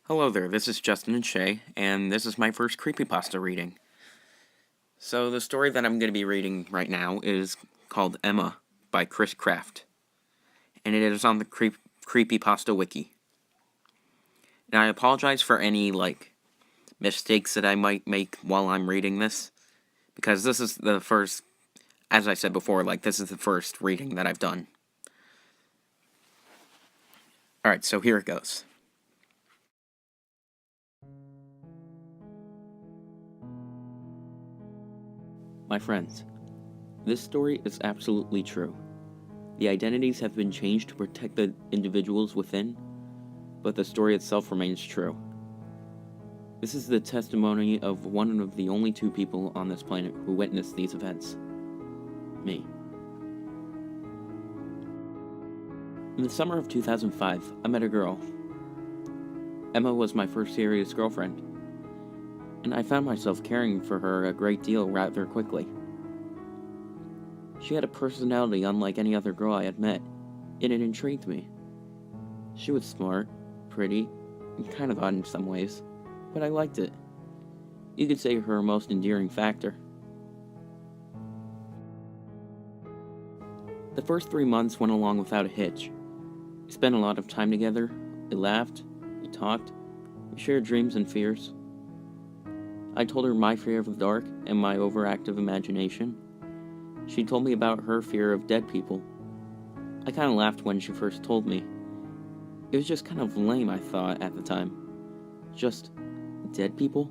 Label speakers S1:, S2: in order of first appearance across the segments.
S1: Hello there, this is Justin and Shay, and this is my first Creepypasta reading. So the story that I'm going to be reading right now is called Emma by Chris Kraft, and it is on the Creepypasta wiki. And I apologize for any, mistakes that I might make while I'm reading this, because this is the first, as I said before, this is the first reading that I've done. Alright, so here it goes. My friends, this story is absolutely true. The identities have been changed to protect the individuals within, but the story itself remains true. This is the testimony of one of the only two people on this planet who witnessed these events. Me. In the summer of 2005, I met a girl. Emma was my first serious girlfriend, and I found myself caring for her a great deal rather quickly. She had a personality unlike any other girl I had met, and it intrigued me. She was smart, pretty, and kind of odd in some ways, but I liked it. You could say her most endearing factor. The first 3 months went along without a hitch. We spent a lot of time together, we laughed, we talked, we shared dreams and fears. I told her my fear of the dark and my overactive imagination. She told me about her fear of dead people. I kind of laughed when she first told me. It was just kind of lame, I thought, at the time. Just dead people?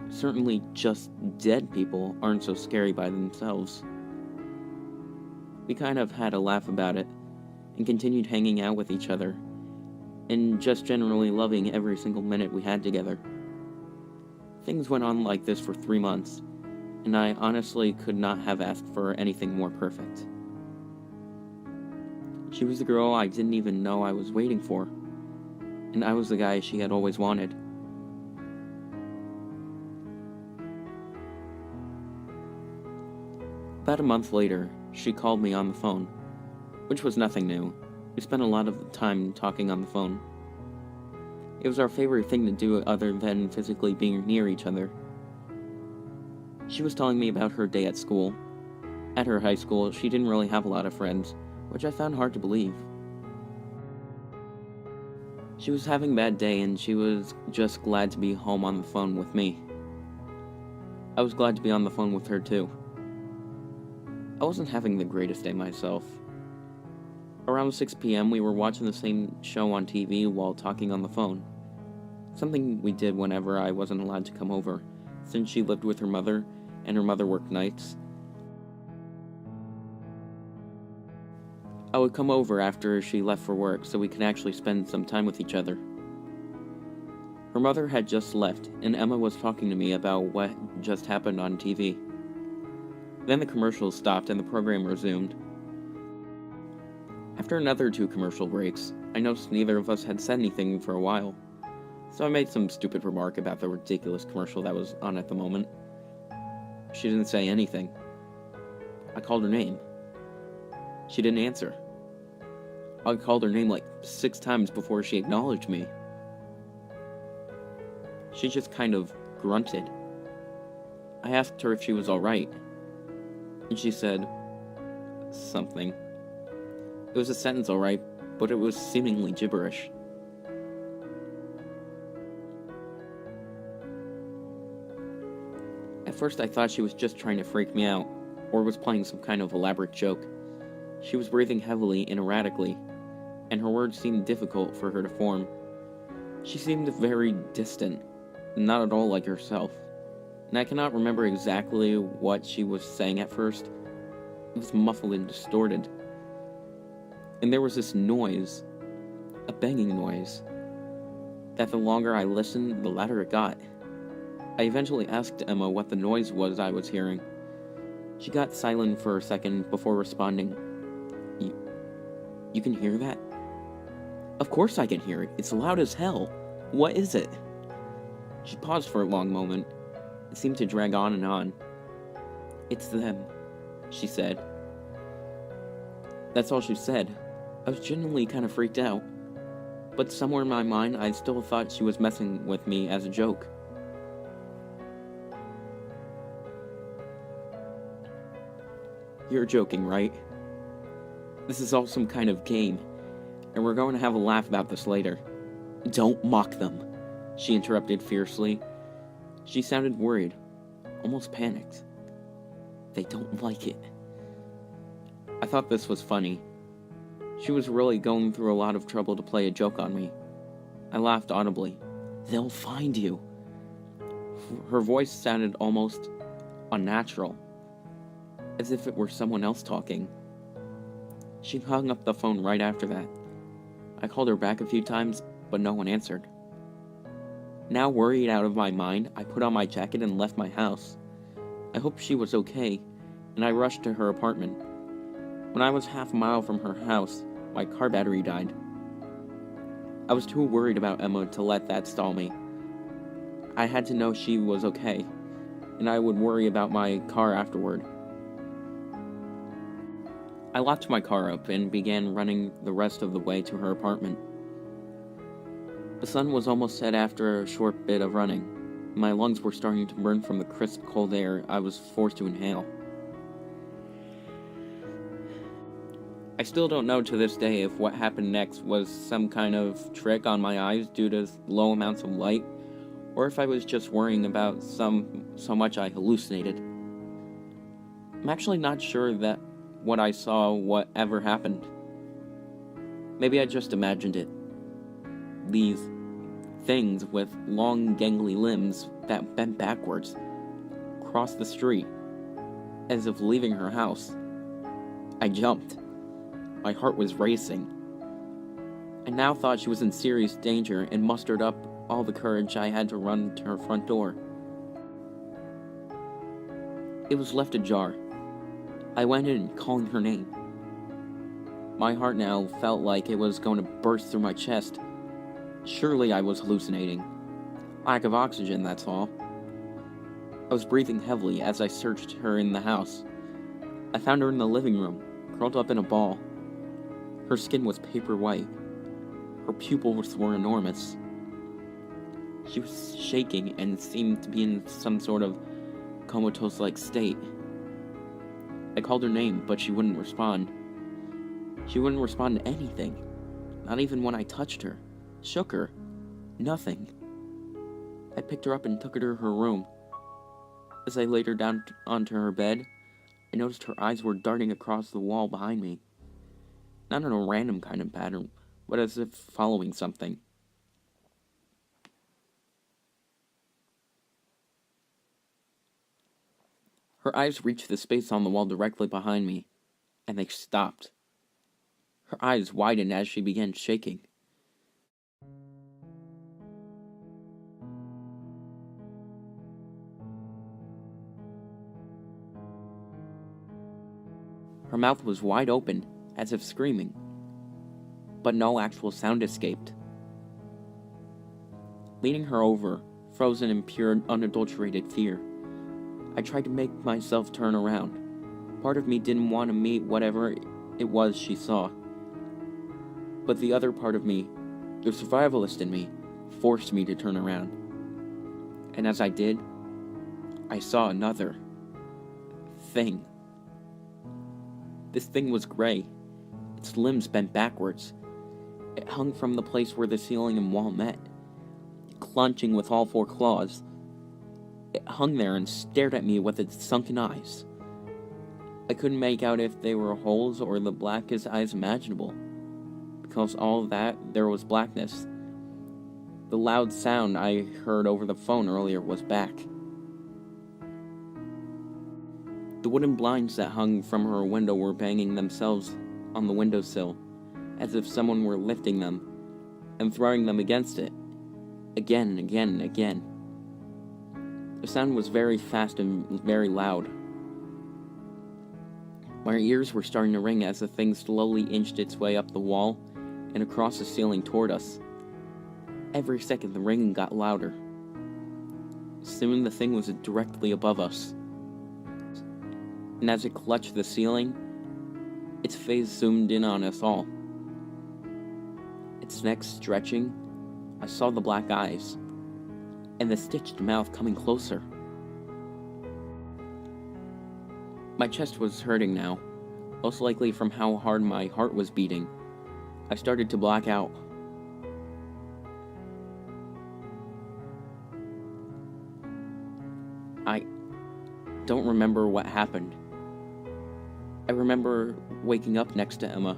S1: Certainly just dead people aren't so scary by themselves. We kind of had a laugh about it, and continued hanging out with each other, and just generally loving every single minute we had together. Things went on like this for 3 months, and I honestly could not have asked for anything more perfect. She was the girl I didn't even know I was waiting for, and I was the guy she had always wanted. About a month later, she called me on the phone, which was nothing new. We spent a lot of time talking on the phone. It was our favorite thing to do other than physically being near each other. She was telling me about her day at school. At her high school, she didn't really have a lot of friends, which I found hard to believe. She was having a bad day and she was just glad to be home on the phone with me. I was glad to be on the phone with her too. I wasn't having the greatest day myself. Around 6 p.m. we were watching the same show on TV while talking on the phone. Something we did whenever I wasn't allowed to come over, since she lived with her mother and her mother worked nights. I would come over after she left for work so we could actually spend some time with each other. Her mother had just left, and Emma was talking to me about what just happened on TV. Then the commercials stopped and the program resumed. After another 2 commercial breaks, I noticed neither of us had said anything for a while, so I made some stupid remark about the ridiculous commercial that was on at the moment. She didn't say anything. I called her name. She didn't answer. I called her name 6 times before she acknowledged me. She just kind of grunted. I asked her if she was alright, and she said something. It was a sentence alright, but it was seemingly gibberish. At first I thought she was just trying to freak me out, or was playing some kind of elaborate joke. She was breathing heavily and erratically, and her words seemed difficult for her to form. She seemed very distant, not at all like herself, and I cannot remember exactly what she was saying at first. It was muffled and distorted. And there was this noise, a banging noise, that the longer I listened, the louder it got. I eventually asked Emma what the noise was I was hearing. She got silent for a second before responding. You can hear that? Of course I can hear it. It's loud as hell. What is it? She paused for a long moment. It seemed to drag on and on. It's them, she said. That's all she said. I was genuinely kind of freaked out. but somewhere in my mind, I still thought she was messing with me as a joke. You're joking, right? This is all some kind of game, and we're going to have a laugh about this later. Don't mock them, she interrupted fiercely. She sounded worried, almost panicked. They don't like it. I thought this was funny. She was really going through a lot of trouble to play a joke on me. I laughed audibly. They'll find you. Her voice sounded almost unnatural, as if it were someone else talking. She hung up the phone right after that. I called her back a few times, but no one answered. Now worried out of my mind, I put on my jacket and left my house. I hoped she was okay, and I rushed to her apartment. When I was half a mile from her house, my car battery died. I was too worried about Emma to let that stall me. I had to know she was okay, and I would worry about my car afterward. I locked my car up and began running the rest of the way to her apartment. The sun was almost set after a short bit of running. My lungs were starting to burn from the crisp, cold air I was forced to inhale. I still don't know to this day if what happened next was some kind of trick on my eyes due to low amounts of light, or if I was just worrying about so much I hallucinated. I'm actually not sure that what I saw whatever happened. Maybe I just imagined it. These things with long gangly limbs that bent backwards crossed the street, as if leaving her house. I jumped. My heart was racing. I now thought she was in serious danger and mustered up all the courage I had to run to her front door. It was left ajar. I went in, calling her name. My heart now felt like it was going to burst through my chest. Surely I was hallucinating. Lack of oxygen, that's all. I was breathing heavily as I searched her in the house. I found her in the living room, curled up in a ball. Her skin was paper white. Her pupils were enormous. She was shaking and seemed to be in some sort of comatose-like state. I called her name, but she wouldn't respond. She wouldn't respond to anything. Not even when I touched her, shook her. Nothing. I picked her up and took her to her room. As I laid her down onto her bed, I noticed her eyes were darting across the wall behind me. Not in a random kind of pattern, but as if following something. Her eyes reached the space on the wall directly behind me, and they stopped. Her eyes widened as she began shaking. Her mouth was wide open, as if screaming, but no actual sound escaped. Leaning her over, frozen in pure, unadulterated fear, I tried to make myself turn around. Part of me didn't want to meet whatever it was she saw. But the other part of me, the survivalist in me, forced me to turn around. And as I did, I saw another thing. This thing was gray. Its limbs bent backwards. It hung from the place where the ceiling and wall met, clenching with all four claws. It hung there and stared at me with its sunken eyes. I couldn't make out if they were holes or the blackest eyes imaginable. Because all of that, there was blackness. The loud sound I heard over the phone earlier was back. The wooden blinds that hung from her window were banging themselves on the windowsill, as if someone were lifting them and throwing them against it, again and again and again. The sound was very fast and very loud. My ears were starting to ring as the thing slowly inched its way up the wall and across the ceiling toward us. Every second the ringing got louder. Soon the thing was directly above us. And as it clutched the ceiling, its face zoomed in on us all. its neck stretching, I saw the black eyes, and the stitched mouth coming closer. My chest was hurting now, most likely from how hard my heart was beating. I started to black out. I don't remember what happened. I remember waking up next to Emma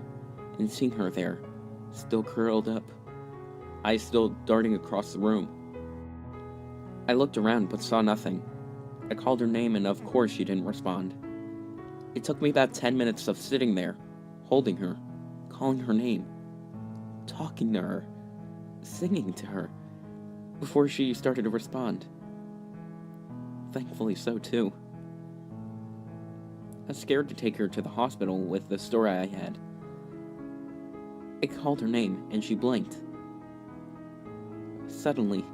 S1: and seeing her there, still curled up, eyes still darting across the room. I looked around but saw nothing. I called her name and of course she didn't respond. It took me about 10 minutes of sitting there, holding her, calling her name, talking to her, singing to her, before she started to respond. Thankfully so too. I was scared to take her to the hospital with the story I had. I called her name and she blinked. Suddenly,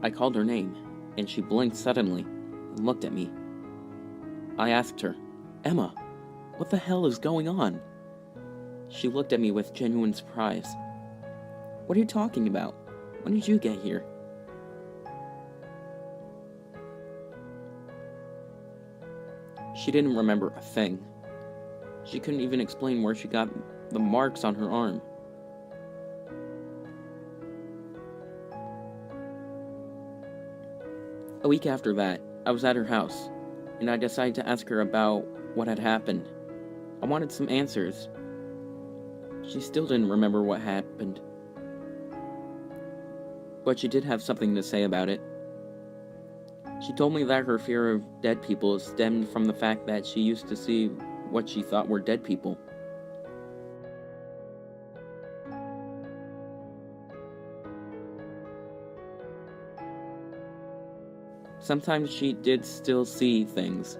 S1: I called her name, and she blinked suddenly and looked at me. I asked her, "Emma, what the hell is going on?" She looked at me with genuine surprise. "What are you talking about? When did you get here?" She didn't remember a thing. She couldn't even explain where she got the marks on her arm. A week after that, I was at her house, and I decided to ask her about what had happened. I wanted some answers. She still didn't remember what happened, but she did have something to say about it. She told me that her fear of dead people stemmed from the fact that she used to see what she thought were dead people. Sometimes she did still see things,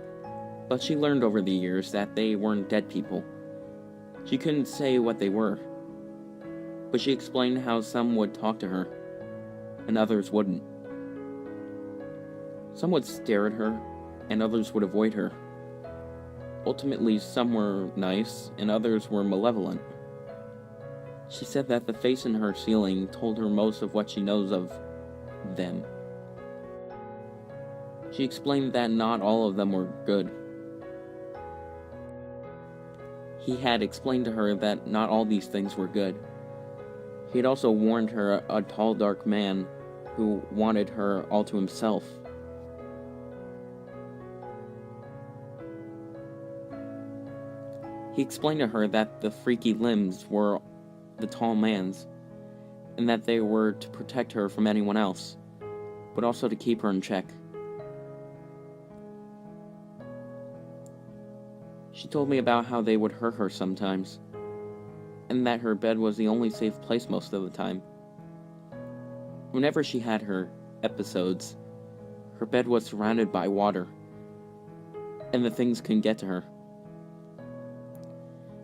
S1: but she learned over the years that they weren't dead people. She couldn't say what they were, but she explained how some would talk to her, and others wouldn't. Some would stare at her, and others would avoid her. Ultimately, some were nice, and others were malevolent. She said that the face in her ceiling told her most of what she knows of them. She explained that not all of them were good. He had explained to her that not all these things were good. He had also warned her a tall, dark man who wanted her all to himself. He explained to her that the freaky limbs were the tall man's, and that they were to protect her from anyone else, but also to keep her in check. She told me about how they would hurt her sometimes, and that her bed was the only safe place most of the time. Whenever she had her episodes, her bed was surrounded by water, and the things couldn't get to her.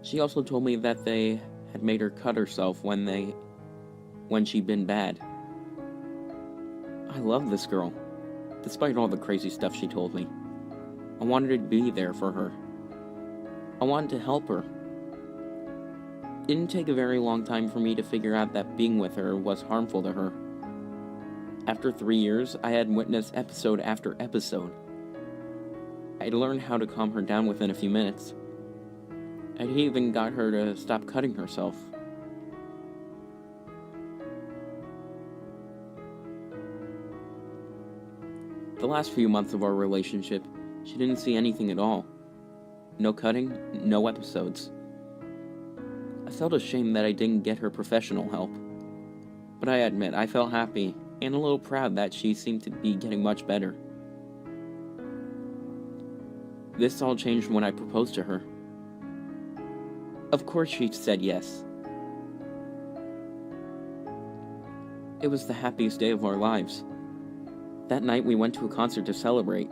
S1: She also told me that they had made her cut herself when she'd been bad. I love this girl, despite all the crazy stuff she told me. I wanted to be there for her. I wanted to help her. It didn't take a very long time for me to figure out that being with her was harmful to her. After 3 years, I had witnessed episode after episode. I had learned how to calm her down within a few minutes. I'd even got her to stop cutting herself. The last few months of our relationship, she didn't see anything at all. No cutting, no episodes. I felt ashamed that I didn't get her professional help, but I admit I felt happy and a little proud that she seemed to be getting much better. This all changed when I proposed to her. Of course she said yes. It was the happiest day of our lives. That night we went to a concert to celebrate.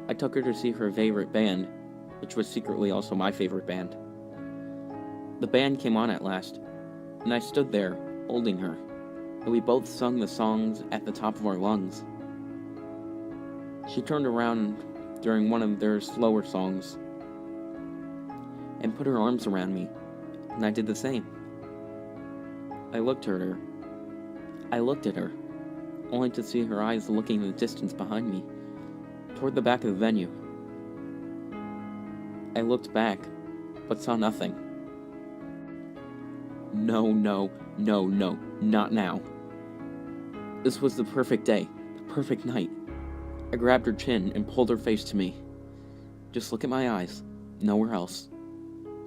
S1: I took her to see her favorite band, which was secretly also my favorite band. The band came on at last, and I stood there, holding her, and we both sung the songs at the top of our lungs. She turned around during one of their slower songs, and put her arms around me, and I did the same. I looked at her, only to see her eyes looking in the distance behind me, toward the back of the venue. I looked back, but saw nothing. No, not now. This was the perfect day, the perfect night. I grabbed her chin and pulled her face to me. Just look at my eyes, nowhere else,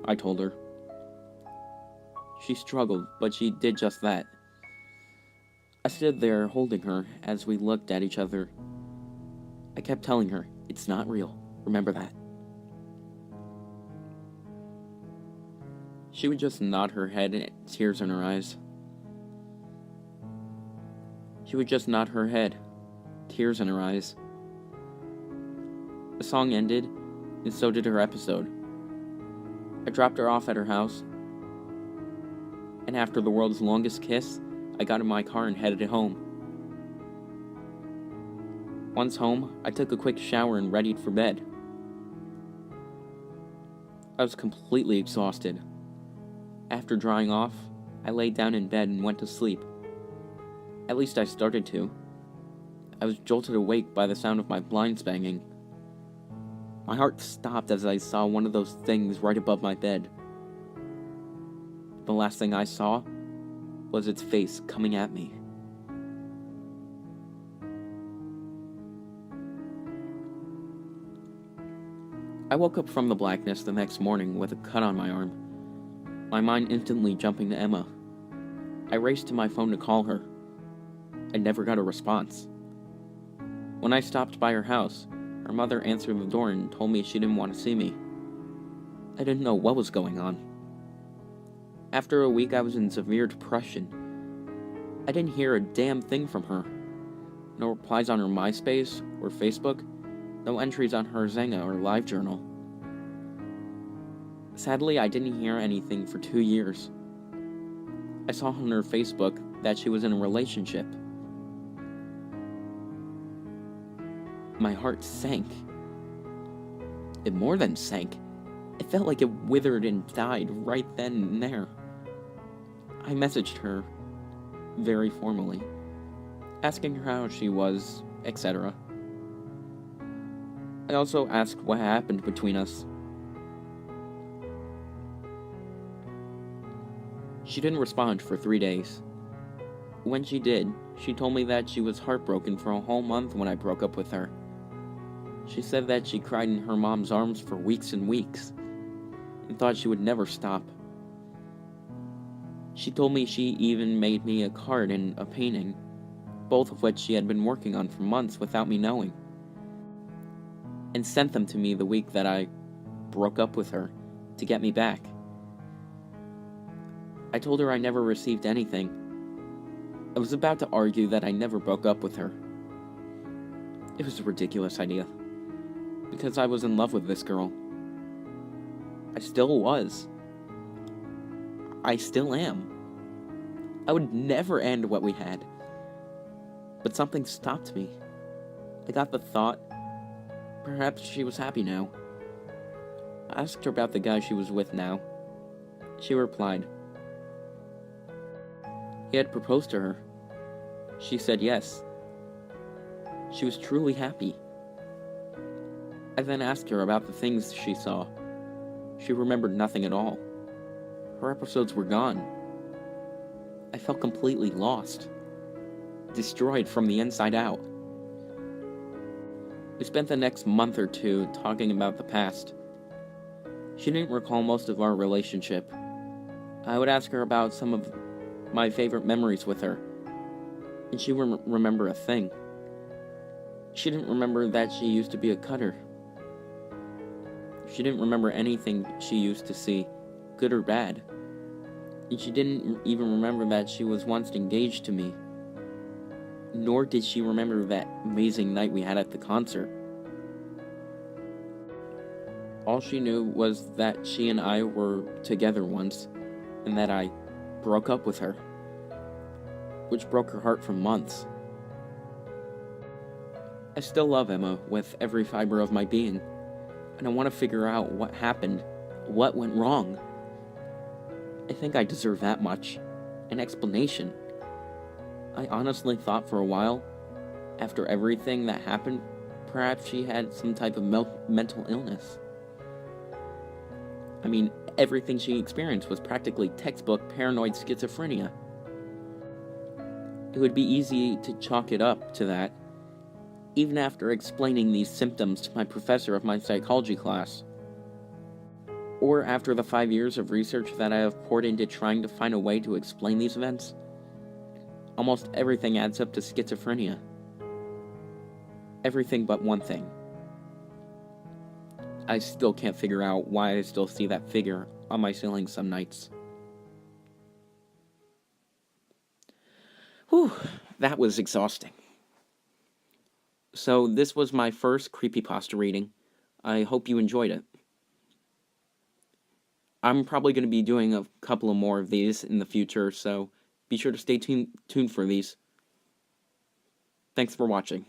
S1: I told her. She struggled, but she did just that. I stood there holding her as we looked at each other. I kept telling her, it's not real, remember that. She would just nod her head, tears in her eyes. The song ended, and so did her episode. I dropped her off at her house, and after the world's longest kiss, I got in my car and headed home. Once home, I took a quick shower and readied for bed. I was completely exhausted. After drying off, I laid down in bed and went to sleep. At least I started to. I was jolted awake by the sound of my blinds banging. My heart stopped as I saw one of those things right above my bed. The last thing I saw was its face coming at me. I woke up from the blackness the next morning with a cut on my arm, my mind instantly jumping to Emma. I raced to my phone to call her. I never got a response. When I stopped by her house, her mother answered the door and told me she didn't want to see me. I didn't know what was going on. After a week, I was in severe depression. I didn't hear a damn thing from her. No replies on her MySpace or Facebook, no entries on her Xanga or LiveJournal. Sadly, I didn't hear anything for 2 years. I saw on her Facebook that she was in a relationship. My heart sank. It more than sank. It felt like it withered and died right then and there. I messaged her, very formally, asking her how she was, etc. I also asked what happened between us. She didn't respond for 3 days. When she did, she told me that she was heartbroken for a whole month when I broke up with her. She said that she cried in her mom's arms for weeks and weeks, and thought she would never stop. She told me she even made me a card and a painting, both of which she had been working on for months without me knowing, and sent them to me the week that I broke up with her to get me back. I told her I never received anything. I was about to argue that I never broke up with her. It was a ridiculous idea, because I was in love with this girl. I still was. I still am. I would never end what we had. But something stopped me. I got the thought, perhaps she was happy now. I asked her about the guy she was with now. She replied, he had proposed to her. She said yes. She was truly happy. I then asked her about the things she saw. She remembered nothing at all. Her episodes were gone. I felt completely lost, destroyed from the inside out. We spent the next month or two talking about the past. She didn't recall most of our relationship. I would ask her about some of my favorite memories with her, and she wouldn't remember a thing. She didn't remember that she used to be a cutter. She didn't remember anything she used to see, good or bad. And she didn't even remember that she was once engaged to me. Nor did she remember that amazing night we had at the concert. All she knew was that she and I were together once, and that I broke up with her, which broke her heart for months. I still love Emma with every fiber of my being, and I want to figure out what happened, What went wrong? I think I deserve that much. An explanation. I honestly thought for a while, after everything that happened, perhaps she had some type of mental illness. I mean, everything she experienced was practically textbook paranoid schizophrenia. It would be easy to chalk it up to that, even after explaining these symptoms to my professor of my psychology class. Or after the 5 years of research that I have poured into trying to find a way to explain these events. Almost everything adds up to schizophrenia. Everything but one thing. I still can't figure out why I still see that figure on my ceiling some nights. Whew, that was exhausting. So this was my first Creepypasta reading. I hope you enjoyed it. I'm probably going to be doing a couple of more of these in the future, so be sure to stay tuned for these. Thanks for watching.